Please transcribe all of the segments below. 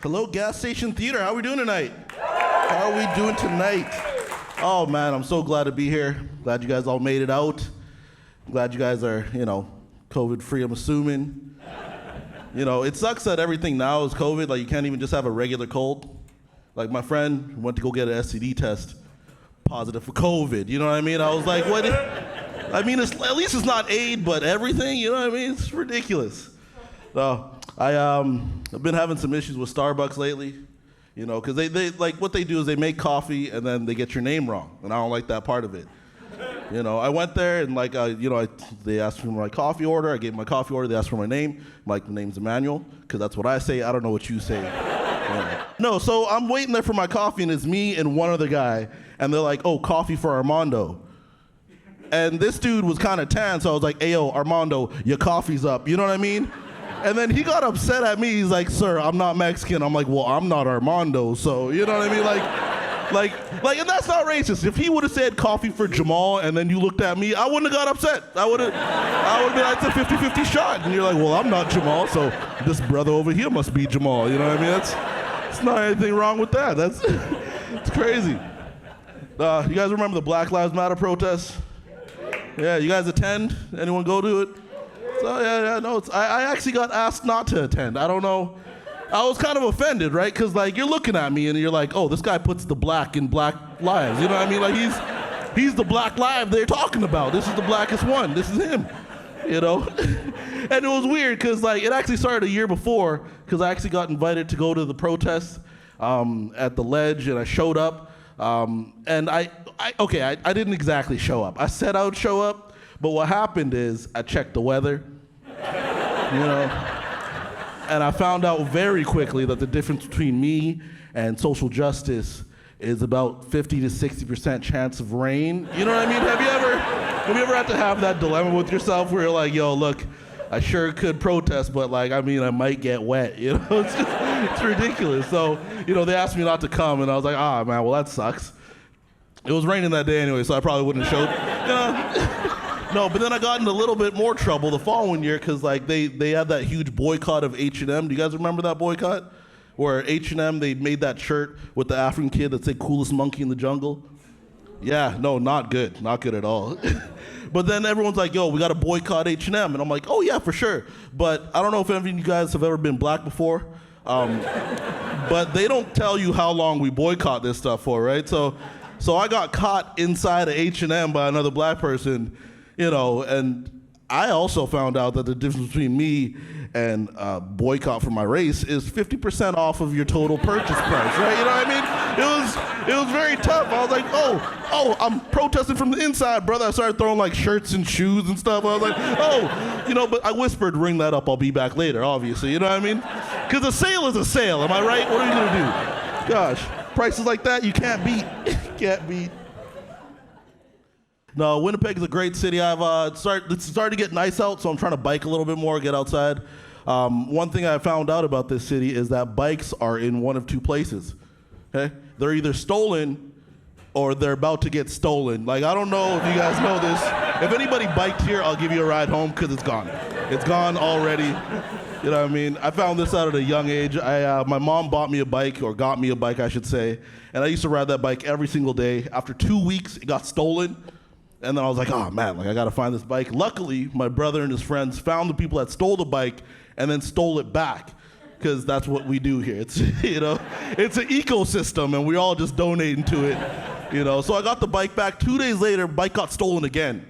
Hello, Gas Station Theater. How are we doing tonight? How are we doing tonight? Oh, man, I'm so glad to be here. Glad you guys all made it out. Glad you guys are, COVID-free, I'm assuming. It sucks that everything now is COVID. Like, you can't even just have a regular cold. Like, my friend went to go get an STD test, positive for COVID. You know what I mean? I was like, what? At least it's not AIDS, but everything. You know what I mean? It's ridiculous. So, I've been having some issues with Starbucks lately, because they like what they do is they make coffee and then they get your name wrong, and I don't like that part of it. I went there and they asked for my coffee order. I gave my coffee order. They asked for my name. I'm like, my name's Emmanuel, because that's what I say. I don't know what you say. No, so I'm waiting there for my coffee, and it's me and one other guy, and they're like, oh, coffee for Armando. And this dude was kind of tan, so I was like, hey, yo, Armando, your coffee's up. You know what I mean? And then he got upset at me. He's like, sir, I'm not Mexican. I'm like, well, I'm not Armando, so you know what I mean? Like, and that's not racist. If he would have said coffee for Jamal and then you looked at me, I wouldn't have got upset. I would have been like, it's a 50-50 shot. And you're like, well, I'm not Jamal, so this brother over here must be Jamal. You know what I mean? It's not anything wrong with that. It's crazy. You guys remember the Black Lives Matter protests? Yeah, you guys attend? Anyone go to it? So I actually got asked not to attend. I don't know. I was kind of offended, right? Because you're looking at me and you're like, oh, this guy puts the black in Black lives. You know what I mean? Like he's the Black life they're talking about. This is the blackest one. This is him. And it was weird because it actually started a year before, because I actually got invited to go to the protest at the Ledge, and I showed up. And I didn't exactly show up. I said I would show up, but what happened is I checked the weather. And I found out very quickly that the difference between me and social justice is about 50 to 60% chance of rain. You know what I mean? Have you ever had to have that dilemma with yourself where you're like, yo, look, I sure could protest, but I might get wet. It's ridiculous. So, they asked me not to come, and I was like, man, well, that sucks. It was raining that day anyway, so I probably wouldn't have showed. No, but then I got in a little bit more trouble the following year because they had that huge boycott of H&M. Do you guys remember that boycott? Where H&M, they made that shirt with the African kid that said coolest monkey in the jungle. Yeah, no, not good. Not good at all. But then everyone's like, yo, we got to boycott H&M. And I'm like, oh, yeah, for sure. But I don't know if any of you guys have ever been black before. But they don't tell you how long we boycott this stuff for, right? So I got caught inside of H&M by another black person. And I also found out that the difference between me and boycott for my race is 50% off of your total purchase price, right? You know what I mean? It was very tough. I was like, oh, I'm protesting from the inside, brother. I started throwing shirts and shoes and stuff. I was like, but I whispered, ring that up, I'll be back later, obviously, you know what I mean? Because a sale is a sale, am I right? What are you gonna do? Gosh, prices like that, you can't beat. Can't beat. No, Winnipeg is a great city. It's starting to get nice out, so I'm trying to bike a little bit more, get outside. One thing I found out about this city is that bikes are in one of two places. Okay? They're either stolen or they're about to get stolen. I don't know if you guys know this. If anybody biked here, I'll give you a ride home because it's gone. It's gone already. You know what I mean? I found this out at a young age. My mom bought me a bike, or got me a bike, I should say, and I used to ride that bike every single day. After 2 weeks, it got stolen. And then I was like, oh man, I gotta find this bike. Luckily, my brother and his friends found the people that stole the bike and then stole it back, because that's what we do here. It's it's an ecosystem, and we're all just donating to it. So I got the bike back. 2 days later, bike got stolen again.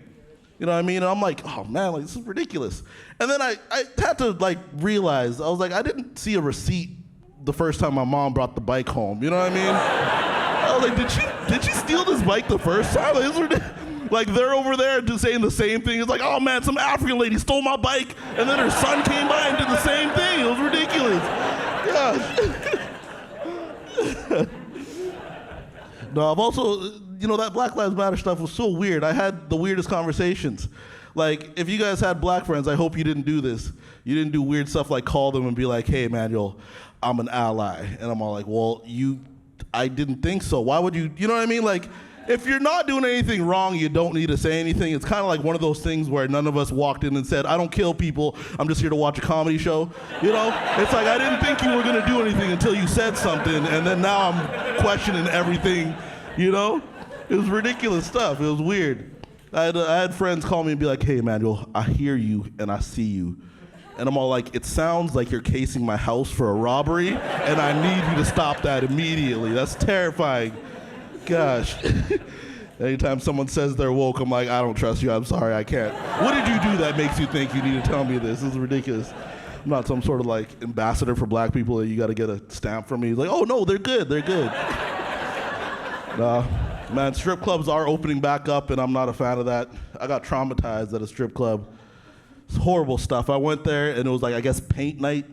You know what I mean? And I'm like, oh man, this is ridiculous. And then I had to realize, I was like, I didn't see a receipt the first time my mom brought the bike home. You know what I mean? I was like, did she steal this bike the first time? This is ridiculous. They're over there just saying the same thing. It's like, oh man, some African lady stole my bike, and then her son came by and did the same thing. It was ridiculous. Gosh. No, I've also, that Black Lives Matter stuff was so weird. I had the weirdest conversations. If you guys had black friends, I hope you didn't do this. You didn't do weird stuff like call them and be like, hey, Emmanuel, I'm an ally. And I'm all like, well, I didn't think so. Why would you know what I mean? if you're not doing anything wrong, you don't need to say anything. It's kind of like one of those things where none of us walked in and said, I don't kill people, I'm just here to watch a comedy show. You know? It's like, I didn't think you were gonna do anything until you said something, and then now I'm questioning everything, you know? It was ridiculous stuff, it was weird. I had friends call me and be like, hey, Emmanuel, I hear you and I see you. And I'm all like, it sounds like you're casing my house for a robbery, and I need you to stop that immediately. That's terrifying. Gosh. Anytime someone says they're woke, I'm like, I don't trust you, I'm sorry, I can't. What did you do that makes you think you need to tell me this? This is ridiculous. I'm not some sort of like ambassador for black people that you gotta get a stamp from me. He's like, oh no, they're good. Man, strip clubs are opening back up and I'm not a fan of that. I got traumatized at a strip club. It's horrible stuff. I went there and it was like, I guess, paint night.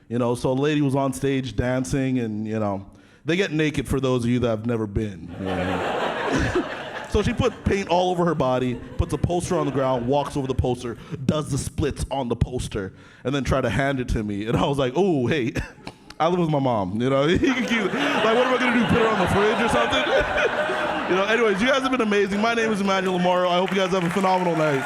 You know, so a lady was on stage dancing and, you know, they get naked for those of you that have never been. You know? So she put paint all over her body, puts a poster on the ground, walks over the poster, does the splits on the poster, and then tried to hand it to me. And I was like, oh, hey, I live with my mom, you know? Like, what am I gonna do, put her on the fridge or something? You know, anyways, you guys have been amazing. My name is Emmanuel Lomuro. I hope you guys have a phenomenal night.